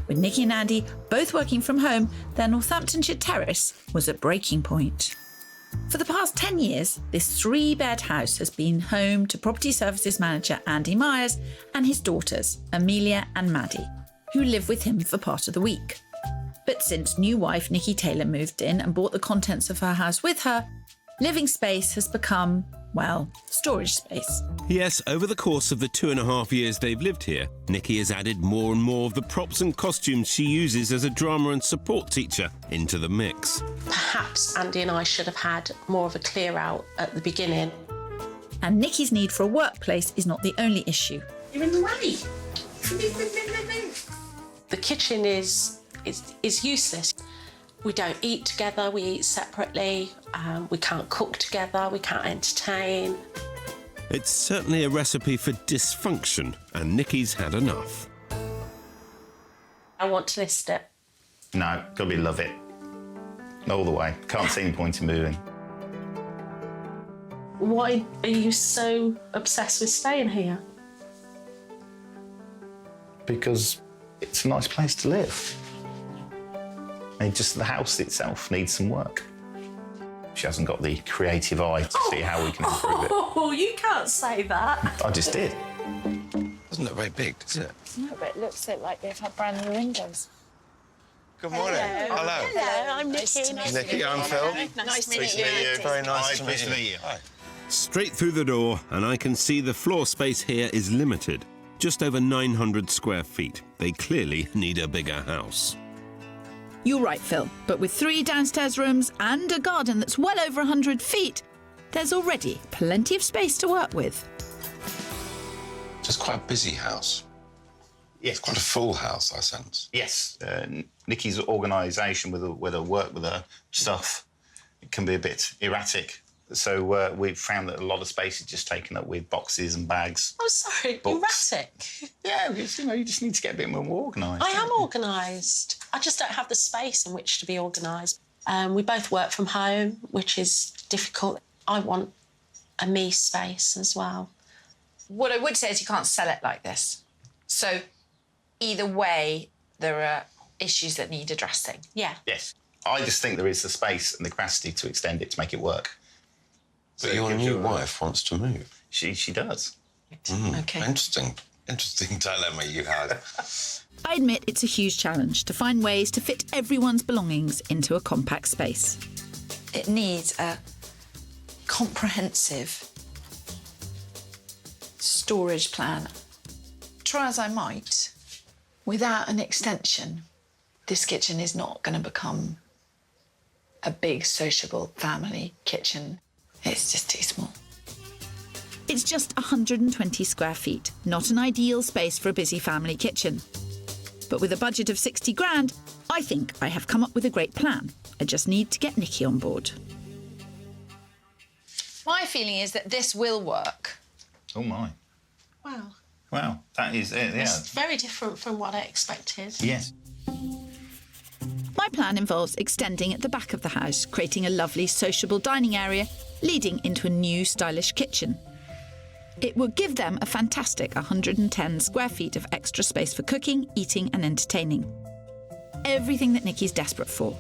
With Nicky and Andy both working from home, their Northamptonshire terrace was at breaking point. For the past 10 years, this 3-bed house has been home to property services manager Andy Myers and his daughters, Amelia and Maddie, who live with him for part of the week. But since new wife Nikki Taylor moved in and brought the contents of her house with her, living space has become, well, storage space. Yes, over the course of the 2.5 years they've lived here, Nikki has added more and more of the props and costumes she uses as a drama and support teacher into the mix. Perhaps Andy and I should have had more of a clear out at the beginning. And Nikki's need for a workplace is not the only issue. You're in the way. The kitchen is useless. We don't eat together, we eat separately, we can't cook together, we can't entertain. It's certainly a recipe for dysfunction, and Nikki's had enough. I want to list it. No, gotta be love it. All the way. Can't see any point in moving. Why are you so obsessed with staying here? Because it's a nice place to live. And just the house itself needs some work. She hasn't got the creative eye to see how we can improve it. Oh, you can't say that. I just did. Doesn't look very big, does it? No, but it looks like they've had brand new windows. Good morning. Hello. Hello, I'm Nicky. Nicky, I'm Phil. Nice to meet you. Very nice to meet you. Hi. Straight through the door, and I can see the floor space here is limited. Just over 900 square feet. They clearly need a bigger house. You're right, Phil, but with 3 downstairs rooms and a garden that's well over 100 feet, there's already plenty of space to work with. Just quite a busy house. Yes. Quite a full house, I sense. Yes. Nikki's organisation with her work with her stuff, it can be a bit erratic. So we've found that a lot of space is just taken up with boxes and bags. I'm sorry, Books. erratic. Yeah, because, you just need to get a bit more organised. I am organised. I just don't have the space in which to be organised. We both work from home, which is difficult. I want a me space as well. What I would say is you can't sell it like this. So either way, there are issues that need addressing. Yeah. Yes. I just think there is the space and the capacity to extend it to make it work. But your new wife wants to move. She does. Okay. Interesting dilemma you had. I admit it's a huge challenge to find ways to fit everyone's belongings into a compact space. It needs a comprehensive storage plan. Try as I might, without an extension, this kitchen is not going to become a big sociable family kitchen. It's just too small. It's just 120 square feet, not an ideal space for a busy family kitchen. But with a budget of 60 grand, I think I have come up with a great plan. I just need to get Nikki on board. My feeling is that this will work. Oh, my. Wow. Wow, that is it, yeah. It's very different from what I expected. Yes. My plan involves extending at the back of the house, creating a lovely sociable dining area leading into a new stylish kitchen. It would give them a fantastic 110 square feet of extra space for cooking, eating and entertaining. Everything that Nikki's desperate for.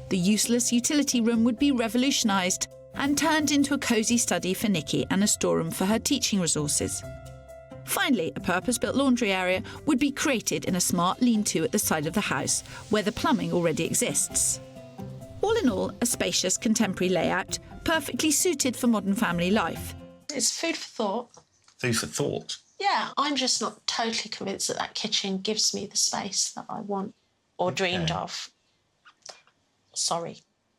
The useless utility room would be revolutionised and turned into a cosy study for Nikki and a storeroom for her teaching resources. Finally, a purpose-built laundry area would be created in a smart lean-to at the side of the house, where the plumbing already exists. All in all, a spacious contemporary layout, perfectly suited for modern family life. It's food for thought. Food for thought. Yeah, I'm just not totally convinced that that kitchen gives me the space that I want or dreamed of. Sorry.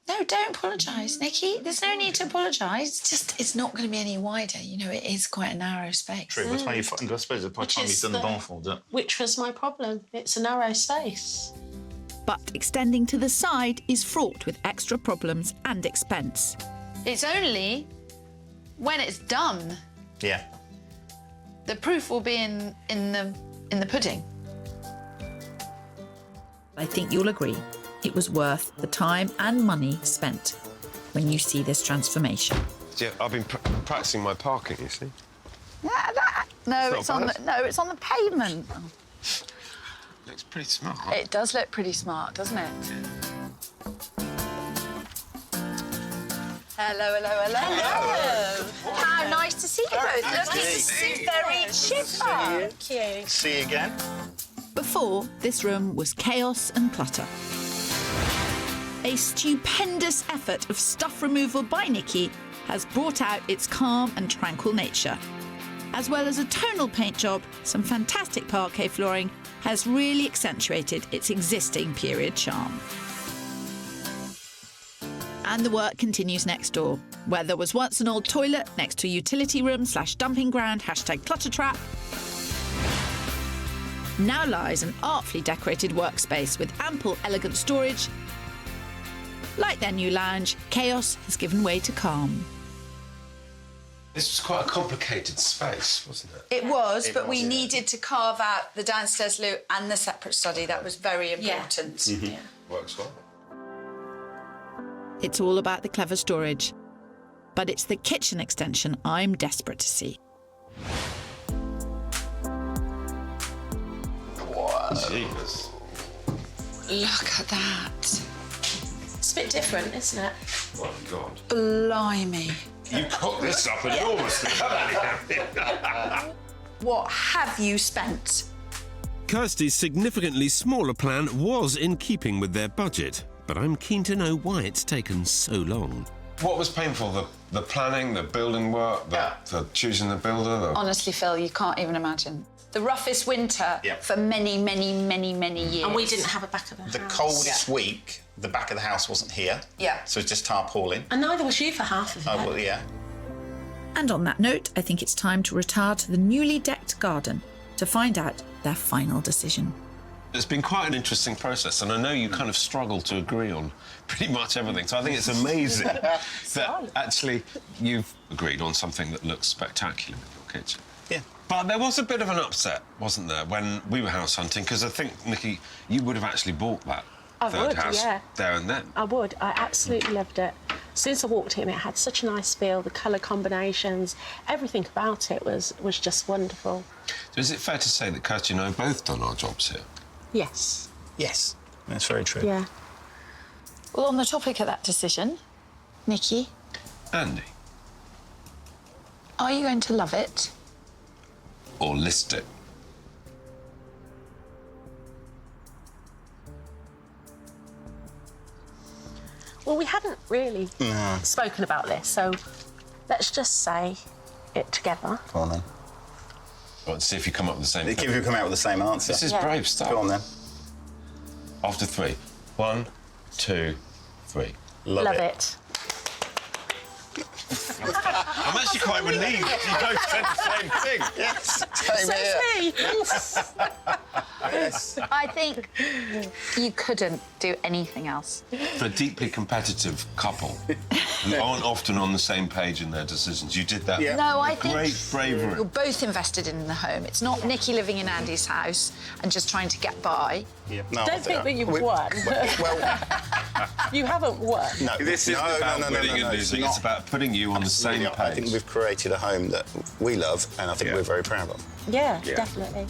No, don't apologise, Nikki. There's no need to apologise. It's not going to be any wider. It is quite a narrow space. True, that's why I suppose by the time you've done the bon fond. Which was my problem. It's a narrow space. But extending to the side is fraught with extra problems and expense. It's only when it's done. Yeah. The proof will be in the pudding. I think you'll agree it was worth the time and money spent when you see this transformation. Yeah, I've been practising my parking, you see. No, it's on the pavement. Looks pretty smart. It does look pretty smart, doesn't it? Hello, hello, hello. Hello. How nice to see you both. Looking very chipper. Thank you. See you again. Before, this room was chaos and clutter. A stupendous effort of stuff removal by Nicky has brought out its calm and tranquil nature. As well as a tonal paint job, some fantastic parquet flooring has really accentuated its existing period charm. And the work continues next door, where there was once an old toilet next to a utility room / dumping ground, #clutter trap. Now lies an artfully decorated workspace with ample, elegant storage. Like their new lounge, chaos has given way to calm. This was quite a complicated space, wasn't it? It was, but we was, yeah. needed to carve out the downstairs loo and the separate study. That was very important. Yeah. Works well. It's all about the clever storage. But it's the kitchen extension I'm desperate to see. Jeez. Look at that. It's a bit different, isn't it? Oh, God. Blimey. You cooked this up enormously, haven't you? What have you spent? Kirsty's significantly smaller plan was in keeping with their budget, but I'm keen to know why it's taken so long. What was painful? The planning, the building work, the choosing the builder? Honestly, Phil, you can't even imagine. The roughest winter for many, many, many, many years. And we didn't have a back of the The house. coldest week, the back of the house wasn't here. Yeah. So it's just tarpaulin. And neither was you for half of it. Oh, well, yeah. And on that note, I think it's time to retire to the newly decked garden to find out their final decision. It's been quite an interesting process, and I know you kind of struggle to agree on pretty much everything, so I think it's amazing that actually you've agreed on something that looks spectacular with your kitchen. Yeah. But there was a bit of an upset, wasn't there, when we were house hunting, because I think, Nicky, you would have actually bought that third house there and then. I would. I absolutely loved it. As soon as I walked in, it had such a nice feel, the colour combinations, everything about it was just wonderful. So is it fair to say that Kirsty and I have both done our jobs here? Yes. Yes, that's very true. Yeah. Well, on the topic of that decision, Nicky, Andy? are you going to love it? Or list it? Well, we hadn't really spoken about this, so let's just say it together. Go on then. Well, let's see if you come up with the same If thing. you come out with the same answer. This is brave stuff. Go on then. After 3. 1, 2, 3. Love it. I'm actually quite relieved you both said the same thing. Yes, same here. Yes. I think you couldn't do anything else. For a deeply competitive couple who aren't often on the same page in their decisions, you did that Yeah. No, I with think great bravery. you're both invested in the home. It's not Nicky living in Andy's house and just trying to get by. Yeah. No, Don't think that you've won. Well, You haven't won. no. This is about winning and losing. It's about putting you on the same I think page. we've created a home that we love and I think we're very proud of. Yeah, definitely.